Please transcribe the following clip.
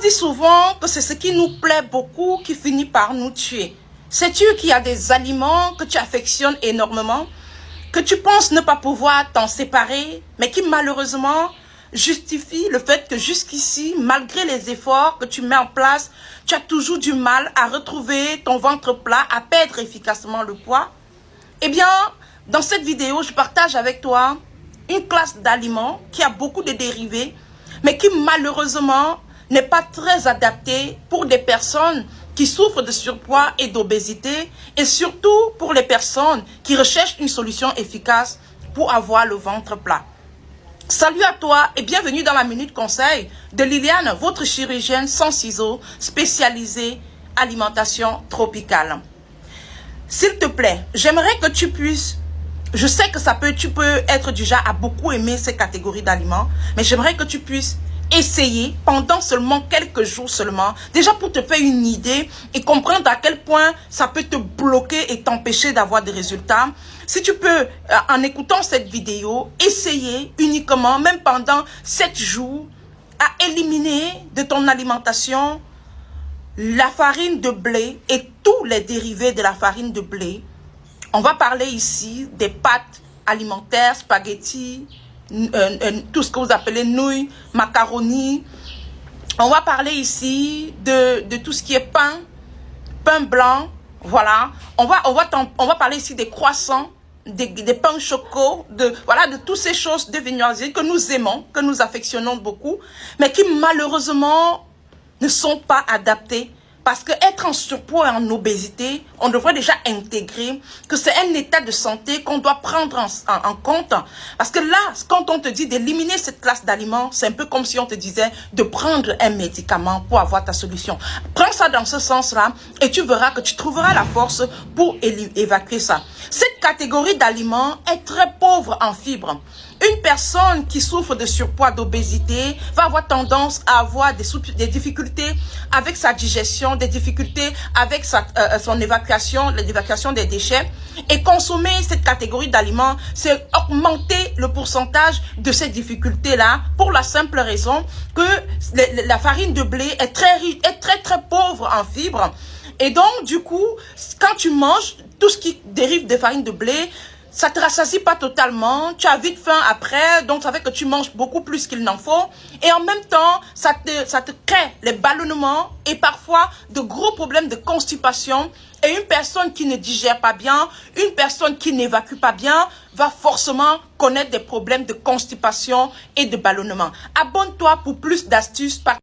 dit souvent que c'est ce qui nous plaît beaucoup qui finit par nous tuer. Sais-tu qu'il y a des aliments que tu affectionnes énormément, que tu penses ne pas pouvoir t'en séparer, mais qui malheureusement justifient le fait que jusqu'ici, malgré les efforts que tu mets en place, tu as toujours du mal à retrouver ton ventre plat, à perdre efficacement le poids? Eh bien, dans cette vidéo, je partage avec toi une classe d'aliments qui a beaucoup de dérivés, mais qui malheureusement n'est pas très adaptée pour des personnes qui souffrent de surpoids et d'obésité, et surtout pour les personnes qui recherchent une solution efficace pour avoir le ventre plat. Salut à toi et bienvenue dans la Minute Conseil de Liliane, votre chirurgienne sans ciseaux, spécialisée alimentation tropicale. S'il te plaît, j'aimerais que tu puisses, je sais que tu peux être du genre à beaucoup aimer ces catégories d'aliments, mais j'aimerais que tu puisses essayer pendant seulement quelques jours seulement, déjà pour te faire une idée et comprendre à quel point ça peut te bloquer et t'empêcher d'avoir des résultats. Si tu peux, en écoutant cette vidéo, essayer uniquement, même pendant 7 jours, à éliminer de ton alimentation la farine de blé et tous les dérivés de la farine de blé. On va parler ici des pâtes alimentaires, spaghettis, tout ce que vous appelez nouilles, macaronis. On va parler ici de tout ce qui est pain blanc, voilà. On va parler ici des croissants, des pains choco, de toutes ces choses de viennoiserie que nous aimons, que nous affectionnons beaucoup, mais qui malheureusement ne sont pas adaptés. Parce que être en surpoids et en obésité, on devrait déjà intégrer que c'est un état de santé qu'on doit prendre en compte. Parce que là, quand on te dit d'éliminer cette classe d'aliments, c'est un peu comme si on te disait de prendre un médicament pour avoir ta solution. Prends ça dans ce sens-là et tu verras que tu trouveras la force pour évacuer ça. Cette catégorie d'aliments est très pauvre en fibres. Une personne qui souffre de surpoids, d'obésité, va avoir tendance à avoir des difficultés avec sa digestion, des difficultés avec son évacuation, l'évacuation des déchets. Et consommer cette catégorie d'aliments, c'est augmenter le pourcentage de ces difficultés-là pour la simple raison que la farine de blé est très pauvre en fibres. Et donc, du coup, quand tu manges tout ce qui dérive de farine de blé, ça te rassasie pas totalement, tu as vite faim après, donc ça fait que tu manges beaucoup plus qu'il n'en faut. Et en même temps, ça te crée les ballonnements et parfois de gros problèmes de constipation. Et une personne qui ne digère pas bien, une personne qui n'évacue pas bien, va forcément connaître des problèmes de constipation et de ballonnement. Abonne-toi pour plus d'astuces.